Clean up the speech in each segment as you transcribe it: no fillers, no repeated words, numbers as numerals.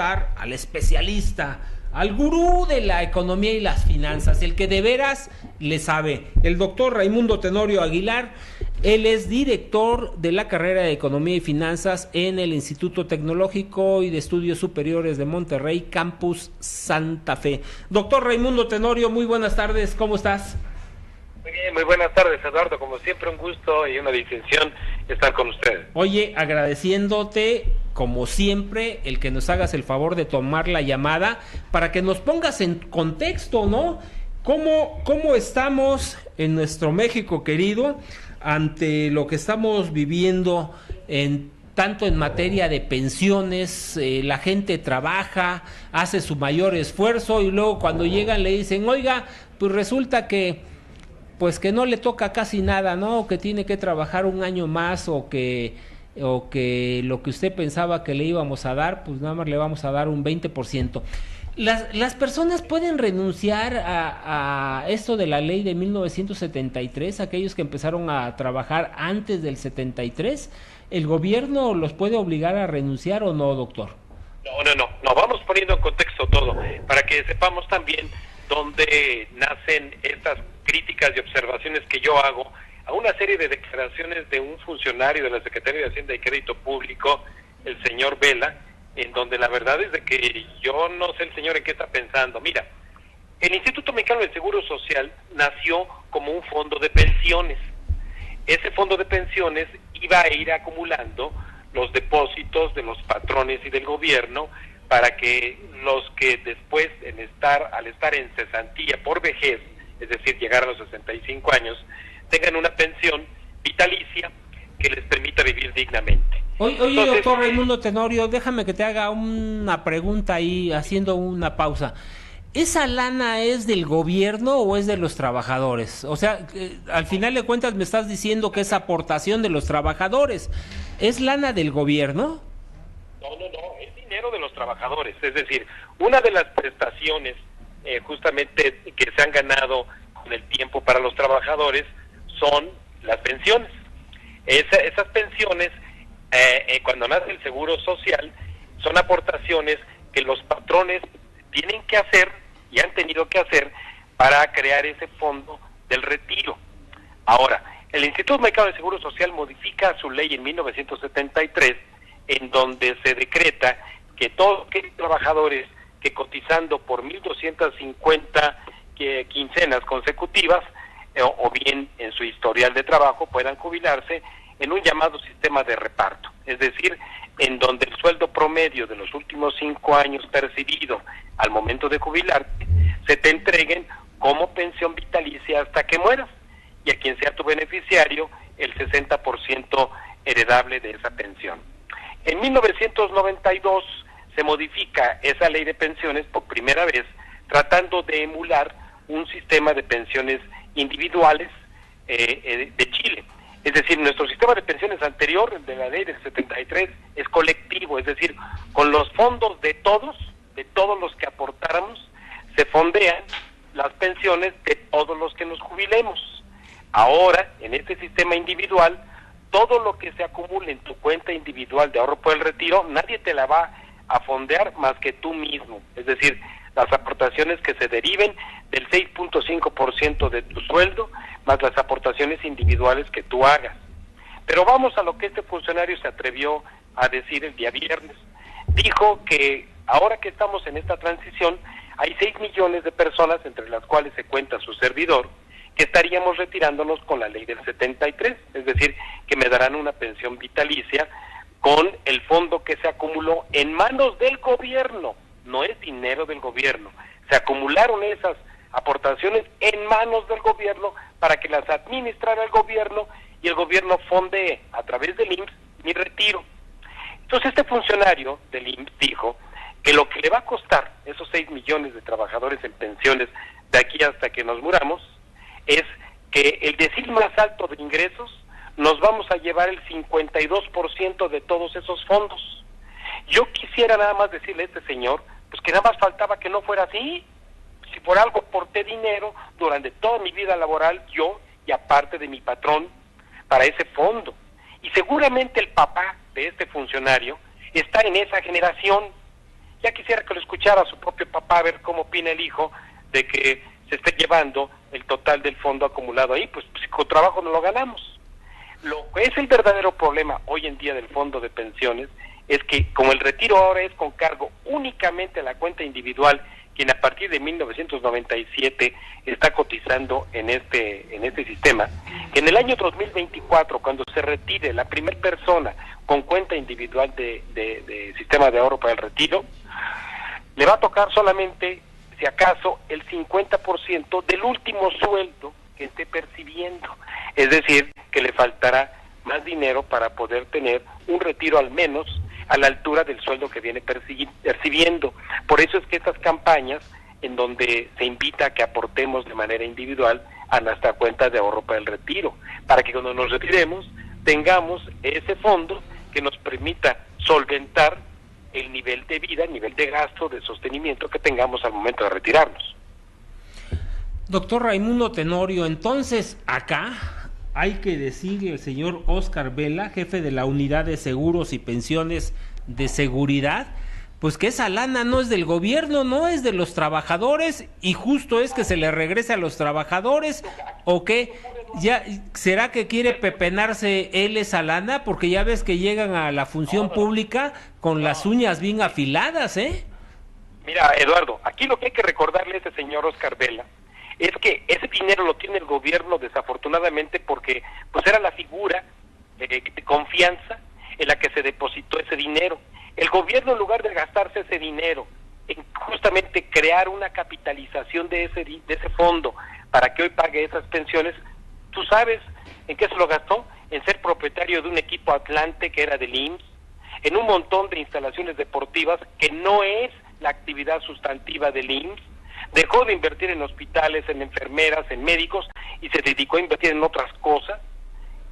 entrevistar al especialista, al gurú de la economía y las finanzas, el que de veras le sabe, el doctor Raimundo Tenorio Aguilar. Él es director de la carrera de Economía y Finanzas en el Instituto Tecnológico y de Estudios Superiores de Monterrey, Campus Santa Fe. Doctor Raimundo Tenorio, muy buenas tardes, ¿cómo estás? Muy bien, muy buenas tardes, Eduardo. Como siempre, un gusto y una distinción estar con ustedes. Oye, agradeciéndote, como siempre, el que nos hagas el favor de tomar la llamada para que nos pongas en contexto, ¿no? ¿Cómo estamos en nuestro México querido ante lo que estamos viviendo tanto en materia de pensiones? La gente trabaja, hace su mayor esfuerzo y luego cuando llegan le dicen, oiga, pues resulta que no le toca casi nada, ¿no? O que tiene que trabajar un año más o que lo que usted pensaba que le íbamos a dar, pues nada más le vamos a dar un 20%. Las personas pueden renunciar a esto de la ley de 1973, aquellos que empezaron a trabajar antes del 73, ¿el gobierno los puede obligar a renunciar o no, doctor? No, vamos poniendo en contexto todo, para que sepamos también dónde nacen estas críticas y observaciones que yo hago a una serie de declaraciones de un funcionario de la Secretaría de Hacienda y Crédito Público, el señor Vela, en donde la verdad es de que yo no sé el señor en qué está pensando. Mira, el Instituto Mexicano del Seguro Social nació como un fondo de pensiones. Ese fondo de pensiones iba a ir acumulando los depósitos de los patrones y del gobierno para que los que después, al estar en cesantía por vejez, es decir, llegar a los 65 años, tengan una pensión vitalicia que les permita vivir dignamente. Oye, doctor Raimundo Tenorio, déjame que te haga una pregunta ahí, haciendo una pausa. ¿Esa lana es del gobierno o es de los trabajadores? O sea, al final de cuentas me estás diciendo que es aportación de los trabajadores. ¿Es lana del gobierno? No, es dinero de los trabajadores. Es decir, una de las prestaciones justamente que se han ganado con el tiempo para los trabajadores son las pensiones. Esas pensiones, cuando nace el Seguro Social, son aportaciones que los patrones tienen que hacer y han tenido que hacer para crear ese fondo del retiro. Ahora, el Instituto Mexicano del Seguro Social modifica su ley en 1973, en donde se decreta que todos aquellos trabajadores que cotizando por 1,250 quincenas consecutivas, o bien en su historial de trabajo, puedan jubilarse en un llamado sistema de reparto, es decir, en donde el sueldo promedio de los últimos 5 años percibido al momento de jubilarte, se te entreguen como pensión vitalicia hasta que mueras, y a quien sea tu beneficiario, el 60% heredable de esa pensión. En 1992 se modifica esa ley de pensiones por primera vez, tratando de emular un sistema de pensiones individuales de Chile. Es decir, nuestro sistema de pensiones anterior, de la ley del 73, es colectivo, es decir, con los fondos de todos los que aportáramos, se fondean las pensiones de todos los que nos jubilemos. Ahora, en este sistema individual, todo lo que se acumule en tu cuenta individual de ahorro por el retiro, nadie te la va a fondear más que tú mismo. Es decir, las aportaciones que se deriven del 6.5% de tu sueldo, más las aportaciones individuales que tú hagas. Pero vamos a lo que este funcionario se atrevió a decir el día viernes. Dijo que ahora que estamos en esta transición, hay 6 millones de personas, entre las cuales se cuenta su servidor, que estaríamos retirándonos con la ley del 73, es decir, que me darán una pensión vitalicia con el fondo que se acumuló en manos del gobierno. No es dinero del gobierno, se acumularon esas aportaciones en manos del gobierno para que las administrara el gobierno y el gobierno fondee a través del IMSS mi retiro. Entonces este funcionario del IMSS dijo que lo que le va a costar esos 6 millones de trabajadores en pensiones de aquí hasta que nos muramos es que el decil más alto de ingresos nos vamos a llevar el 52% de todos esos fondos. Yo quisiera nada más decirle a este señor, pues que nada más faltaba que no fuera así. Si por algo aporté dinero durante toda mi vida laboral, yo y aparte de mi patrón, para ese fondo. Y seguramente el papá de este funcionario está en esa generación Ya quisiera que lo escuchara su propio papá, a ver cómo opina el hijo de que se esté llevando el total del fondo acumulado ahí. Pues si con trabajo no lo ganamos. Lo que es el verdadero problema hoy en día del fondo de pensiones es que como el retiro ahora es con cargo únicamente a la cuenta individual, quien a partir de 1997 está cotizando en este sistema, que en el año 2024, cuando se retire la primera persona con cuenta individual de sistema de ahorro para el retiro, le va a tocar solamente, si acaso, el 50% del último sueldo que esté percibiendo. Es decir, que le faltará más dinero para poder tener un retiro al menos a la altura del sueldo que viene percibiendo. Por eso es que estas campañas, en donde se invita a que aportemos de manera individual a nuestra cuenta de ahorro para el retiro, para que cuando nos retiremos tengamos ese fondo que nos permita solventar el nivel de vida, el nivel de gasto, de sostenimiento que tengamos al momento de retirarnos. Doctor Raimundo Tenorio, entonces acá hay que decirle al señor Óscar Vela, jefe de la Unidad de Seguros y Pensiones de Seguridad, pues que esa lana no es del gobierno, no es de los trabajadores, y justo es que se le regrese a los trabajadores, ¿o qué? ¿Ya será que quiere pepenarse él esa lana? Porque ya ves que llegan a la función pública con las uñas bien afiladas, ¿eh? Mira, Eduardo, aquí lo que hay que recordarle a ese señor Óscar Vela es que ese dinero lo tiene el gobierno desafortunadamente porque pues era la figura de confianza en la que se depositó ese dinero. El gobierno, en lugar de gastarse ese dinero en justamente crear una capitalización de ese fondo para que hoy pague esas pensiones, ¿tú sabes en qué se lo gastó? En ser propietario de un equipo Atlante que era del IMSS, en un montón de instalaciones deportivas que no es la actividad sustantiva del IMSS. Dejó de invertir en hospitales, en enfermeras, en médicos, y se dedicó a invertir en otras cosas,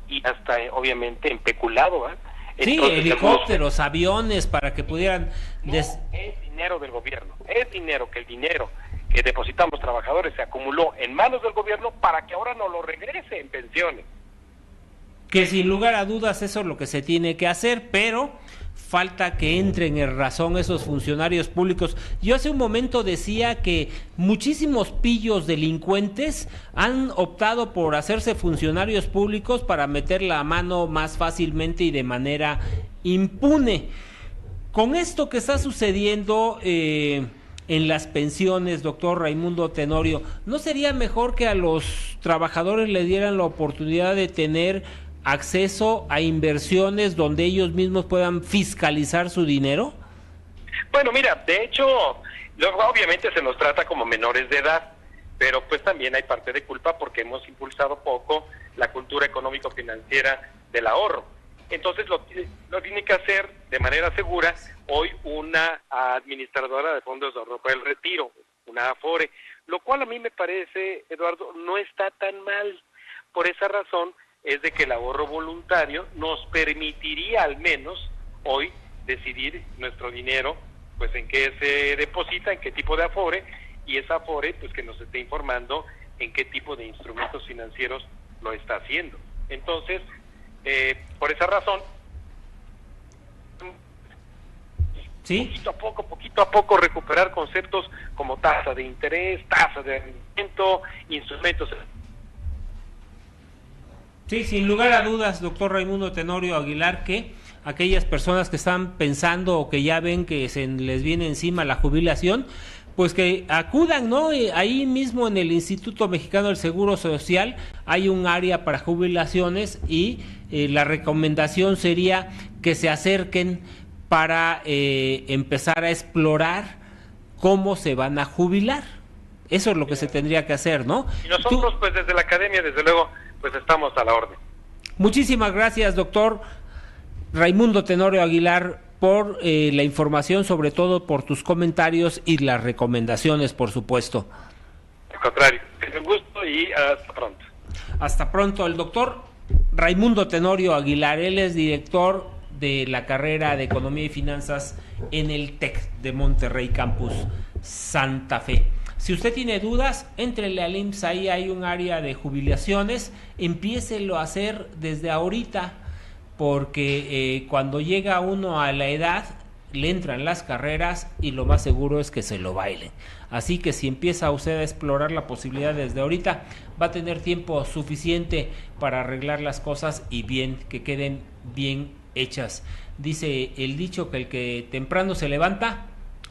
y hasta obviamente en peculado, ¿eh? Sí, entonces, helicópteros, aviones, para que pudieran... Es dinero del gobierno, es dinero que depositamos trabajadores se acumuló en manos del gobierno para que ahora nos lo regrese en pensiones. Que sin lugar a dudas eso es lo que se tiene que hacer, pero falta que entren en razón esos funcionarios públicos. Yo hace un momento decía que muchísimos pillos delincuentes han optado por hacerse funcionarios públicos para meter la mano más fácilmente y de manera impune. Con esto que está sucediendo en las pensiones, doctor Raimundo Tenorio, ¿no sería mejor que a los trabajadores les dieran la oportunidad de tener acceso a inversiones donde ellos mismos puedan fiscalizar su dinero? Bueno, mira, de hecho, obviamente se nos trata como menores de edad, pero pues también hay parte de culpa porque hemos impulsado poco la cultura económico-financiera del ahorro. Entonces lo tiene que hacer de manera segura hoy una administradora de fondos de ahorro para el retiro, una Afore, lo cual a mí me parece, Eduardo, no está tan mal. Por esa razón es de que el ahorro voluntario nos permitiría al menos hoy decidir nuestro dinero, pues en qué se deposita, en qué tipo de Afore, y esa Afore pues que nos esté informando en qué tipo de instrumentos financieros lo está haciendo. Entonces, por esa razón, ¿sí? Poquito a poco recuperar conceptos como tasa de interés, tasa de rendimiento, instrumentos. Sí, sin lugar a dudas, doctor Raimundo Tenorio Aguilar, que aquellas personas que están pensando o que ya ven que se les viene encima la jubilación, pues que acudan, ¿no? Ahí mismo en el Instituto Mexicano del Seguro Social hay un área para jubilaciones y la recomendación sería que se acerquen para empezar a explorar cómo se van a jubilar. Eso es lo que se tendría que hacer, ¿no? Y nosotros, pues desde la academia, desde luego, pues estamos a la orden. Muchísimas gracias, doctor Raimundo Tenorio Aguilar, por la información, sobre todo por tus comentarios y las recomendaciones, por supuesto. Al contrario, es un gusto y hasta pronto. Hasta pronto. El doctor Raimundo Tenorio Aguilar, él es director de la carrera de Economía y Finanzas en el TEC de Monterrey Campus Santa Fe. Si usted tiene dudas, éntrele al IMSS, ahí hay un área de jubilaciones, empiécelo a hacer desde ahorita, porque cuando llega uno a la edad, le entran las carreras y lo más seguro es que se lo bailen. Así que si empieza usted a explorar la posibilidad desde ahorita, va a tener tiempo suficiente para arreglar las cosas y bien, que queden bien hechas. Dice el dicho que el que temprano se levanta,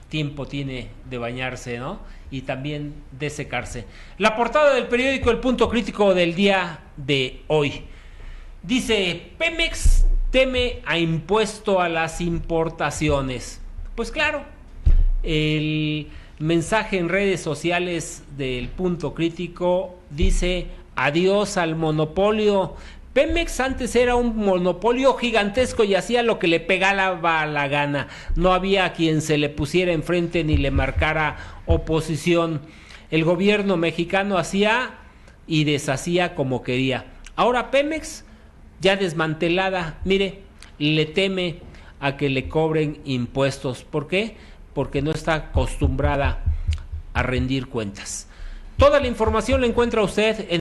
tiempo tiene de bañarse, ¿no? Y también de secarse. La portada del periódico El Punto Crítico del día de hoy dice: Pemex teme a impuesto a las importaciones. Pues claro, el mensaje en redes sociales del Punto Crítico dice: adiós al monopolio. Pemex antes era un monopolio gigantesco y hacía lo que le pegaba la gana. No había quien se le pusiera enfrente ni le marcara oposición. El gobierno mexicano hacía y deshacía como quería. Ahora Pemex, ya desmantelada, mire, le teme a que le cobren impuestos. ¿Por qué? Porque no está acostumbrada a rendir cuentas. Toda la información la encuentra usted en